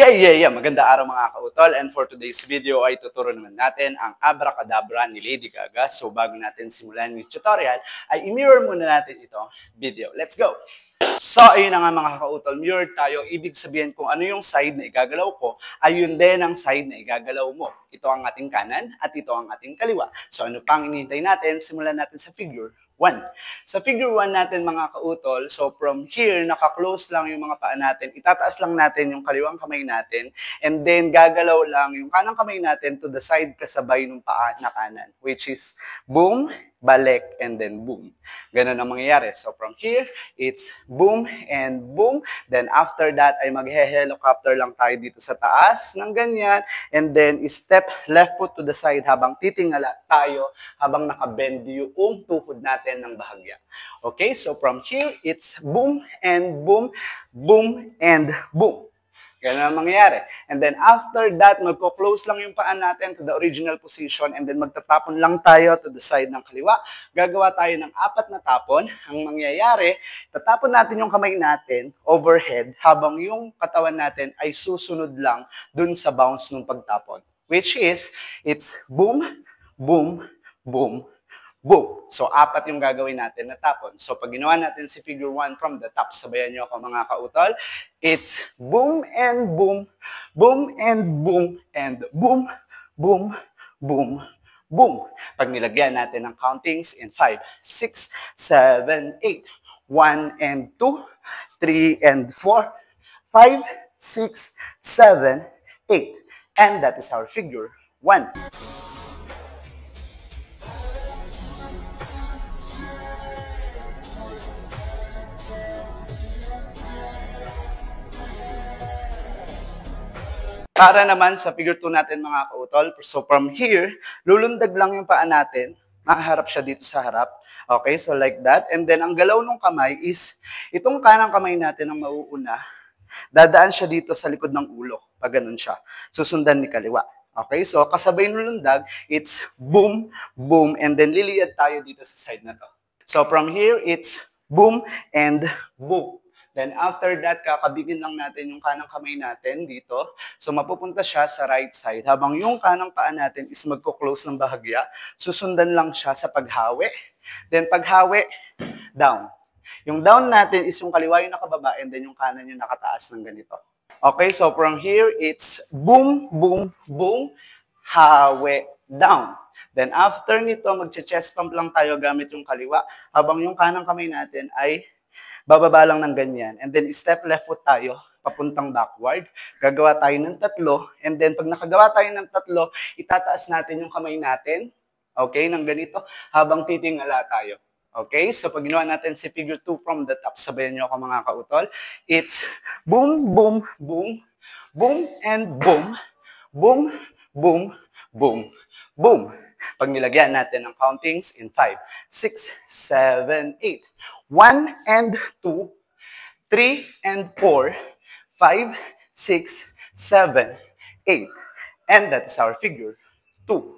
Maganda araw mga kautol. And for today's video ay tuturo naman natin ang abracadabra ni Lady Gaga. So bago natin simulan yung tutorial, ay i-mirror muna natin itong video. Let's go! So ayun na nga mga kautol, mirror tayo. Ibig sabihin kung ano yung side na igagalaw ko, ayun din ang side na igagalaw mo. Ito ang ating kanan at ito ang ating kaliwa. So ano pang inihintay natin? Simulan natin sa figure 1. Sa figure 1 natin mga kautol, so from here, naka-close lang yung mga paa natin. Itataas lang natin yung kaliwang kamay natin. And then, gagalaw lang yung kanang kamay natin to the side kasabay ng paa na kanan. Which is boom, balik, and then boom. Ganun ang mangyayari. So from here, it's boom and boom. Then after that, ay mag-helicopter lang tayo dito sa taas ng ganyan. And then, step left foot to the side habang titingala tayo, habang nakabend yung tuhod natin ng bahagya. Okay, so from here, it's boom and boom, boom and boom. Ganun ang mangyayari. And then after that, magko-close lang yung paa natin to the original position and then magtatapon lang tayo to the side ng kaliwa. Gagawa tayo ng 4 na tapon. Ang mangyayari, tatapon natin yung kamay natin overhead habang yung katawan natin ay susunod lang dun sa bounce ng pagtapon. Which is, it's boom, boom, boom, boom. So, 4 yung gagawin natin na tapon. So, pag ginawa natin si figure 1 from the top, sabayan nyo ako mga kautol, it's boom and boom, boom and boom, and boom, boom, boom, boom. Pag nilagyan natin ng countings in 5, 6, 7, 8, 1 and 2, 3 and 4, 5, 6, 7, 8. And that is our figure 1. Para naman sa figure 2 natin mga kautol, so from here, lulundag lang yung paa natin, makaharap siya dito sa harap. Okay, so like that. And then ang galaw ng kamay is, itong kanang kamay natin ang mauuna, dadaan siya dito sa likod ng ulo, pag ganun siya. Susundan ni kaliwa. Okay, so kasabay ng lundag, it's boom, boom, and then liliyad tayo dito sa side na to. So from here, it's boom and boom. Then after that, kakabigin lang natin yung kanang kamay natin dito. So mapupunta siya sa right side. Habang yung kanang paa natin is magko-close ng bahagya, susundan lang siya sa paghawi. Then paghawi, down. Yung down natin is yung kaliwa yung nakababa and then yung kanan yung nakataas ng ganito. Okay, so from here, it's boom, boom, boom, hawi, down. Then after nito, magche-chest pump lang tayo gamit yung kaliwa. Habang yung kanang kamay natin ay bababa lang ng ganyan. And then, step left foot tayo, papuntang backward. Gagawa tayo ng 3. And then, pag nakagawa tayo ng 3, itataas natin yung kamay natin. Okay, ng ganito, habang titingala tayo. Okay, so pag ginawa natin si figure 2 from the top, sabayan nyo ako mga kautol. It's boom, boom, boom, boom, and boom, boom, boom, boom, boom. Pag nilagyan natin ng countings in 5, 6, 7, 8, 1 and 2, 3 and 4, 5, 6, 7, 8. And that's our figure 2.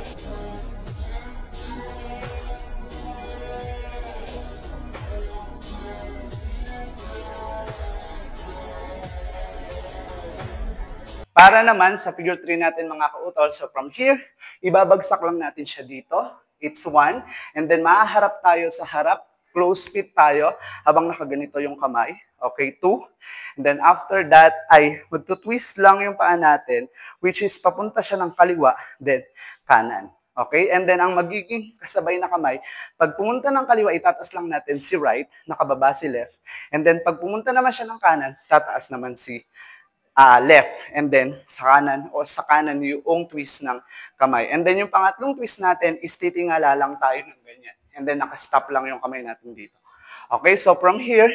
Para naman sa figure 3 natin mga kautol, so from here, ibabagsak lang natin siya dito. It's 1. And then maaharap tayo sa harap. Close fit tayo habang nakaganito yung kamay. Okay, 2. And then after that, ay magtutwist lang yung paa natin, which is papunta siya ng kaliwa, then kanan. Okay, and then ang magiging kasabay na kamay, pag pumunta ng kaliwa, itataas lang natin si right, nakababa si left. And then pag pumunta naman siya ng kanan, tataas naman si left. And then sa kanan yung twist ng kamay. And then yung pangatlong twist natin is titingala lang tayo ng ganyan. And then nakastop lang yung kamay natin dito. Okay, so from here,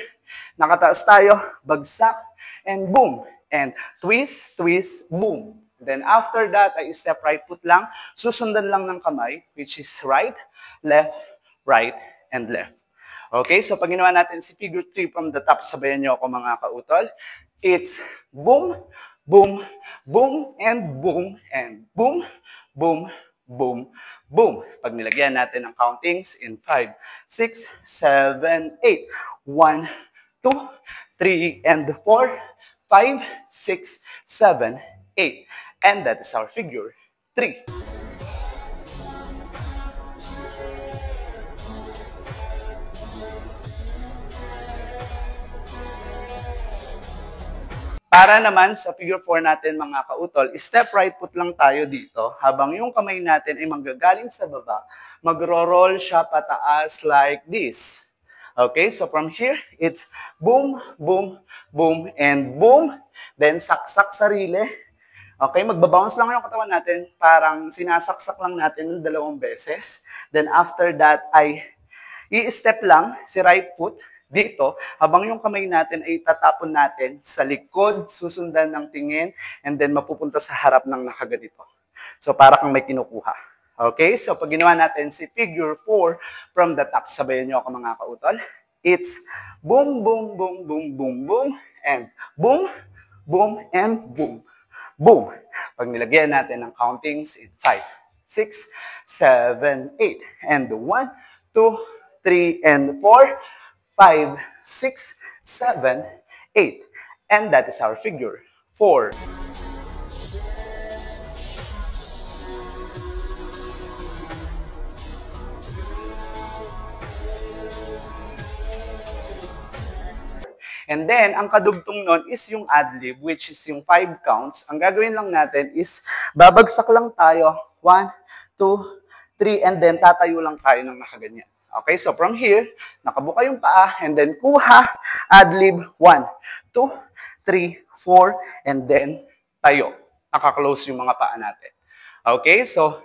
nakataas tayo, bagsak, and boom. And twist, twist, boom. Then after that, ay step right foot lang. Susundan lang ng kamay, which is right, left, right, and left. Okay, so pag ginawa natin si figure 3 from the top, sabayan nyo ako mga kautol. It's boom, boom, boom, and boom, and boom, boom, boom, boom. Pag nilagyan natin ang countings in 5, 6, 7, 8. 1, 2, 3, and 4, 5, 6, 7, 8. And that is our figure 3. Para naman sa figure 4 natin mga kautol, step right foot lang tayo dito habang yung kamay natin ay manggagaling sa baba, magro-roll siya pataas like this. Okay, so from here, it's boom, boom, boom, and boom. Then saksak sarili. Okay, magbabounce lang yung katawan natin, parang sinasaksak lang natin ng 2 beses. Then after that ay i-step lang si right foot dito, habang yung kamay natin ay tatapon natin sa likod, susundan ng tingin, and then mapupunta sa harap ng nakaganito. So, para kang may kinukuha. Okay? So, pag ginawa natin si figure 4 from the top, sabayan nyo ako mga kautol. It's boom, boom, boom, boom, boom, boom, and boom, boom, and boom. Boom. Pag nilagyan natin ng countings in 5, 6, 7, 8, and 1, 2, 3, and 4, 5, 6, 7, 8. And that is our figure 4. And then, ang kadugtong nun is yung ad-lib, which is yung 5 counts. Ang gagawin lang natin is, babagsak lang tayo. 1, 2, 3, and then tatayo lang tayo ng nakaganyan. Okay, so from here, nakabuka yung paa, and then kuha, ad-lib, 1, 2, 3, 4, and then tayo. Nakaklose yung mga paa natin. Okay, so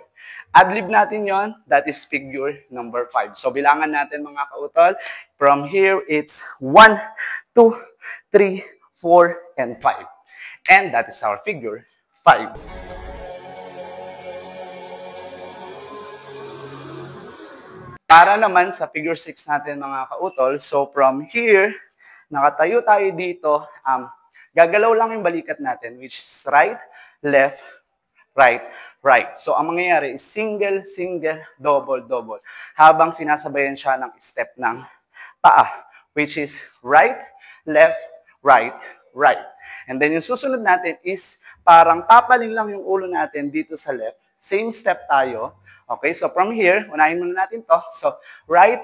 ad-lib natin yon, that is figure number 5. So bilangan natin mga kautol. From here, it's 1, 2, 3, 4, and 5. And that is our figure 5. Para naman sa figure 6 natin mga kautol, so from here, nakatayo tayo dito, gagalaw lang yung balikat natin, which is right, left, right, right. So ang mangyayari is single, single, double, double. Habang sinasabayan siya ng step ng paa, which is right, left, right, right. And then yung susunod natin is parang papaling lang yung ulo natin dito sa left. Same step tayo. Okay, so from here, unahin muna natin to. So, right,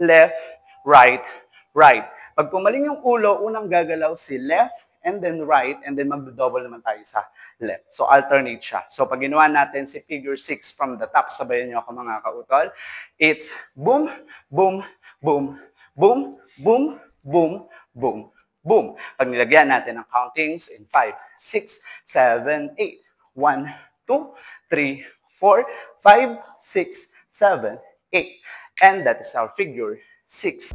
left, right, right. Pag pumaling yung ulo, unang gagalaw si left, and then right, and then mag-double naman tayo sa left. So, alternate siya. So, pag ginawa natin si figure 6 from the top, sabayan nyo ako mga kautol, it's boom, boom, boom, boom, boom, boom, boom, boom. Pag nilagyan natin ang countings in 5, 6, 7, 8, 1, 2, 3, 4, 5, 6, 7, 8. And that is our figure 6.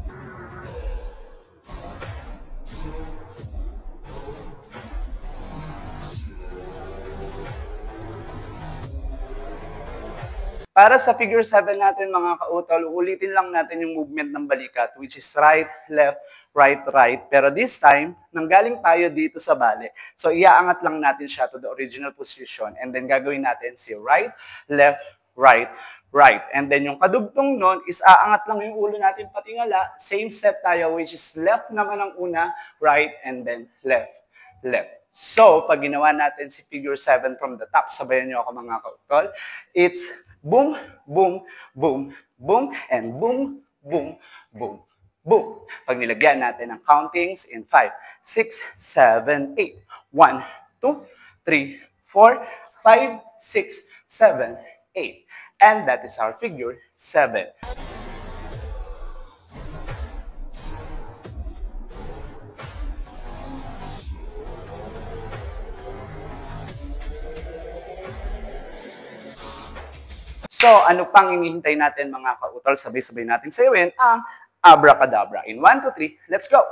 Para sa figure 7 natin mga kautol, ulitin lang natin yung movement ng balikat, which is right, left, right, right. Pero this time, nanggaling tayo dito sa bale. So, iaangat lang natin siya to the original position. And then, gagawin natin si right, left, right, right. And then, yung kadugtong nun is aangat lang yung ulo natin patingala. Same step tayo, which is left naman ang una, right, and then left, left. So, pag ginawa natin si figure 7 from the top, sabayan nyo ako mga kautol, it's boom, boom, boom, boom, and boom, boom, boom, boom. Pag nilagyan natin ang countings in 5, 6, 7, 8, 1, 2, 3, 4, 5, 6, 7, 8. And that is our figure 7. So, ano pang inihintay natin mga kautol? Sabay-sabay natin sayawin ang abracadabra. In 1, 2, 3, let's go!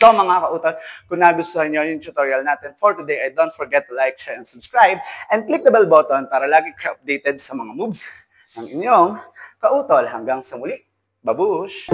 So mga kautol, kung nagustuhan nyo yung tutorial natin for today, don't forget to like, share, and subscribe, and click the bell button para lagi kayo updated sa mga moves ng inyong kautol. Hanggang sa muli, babush!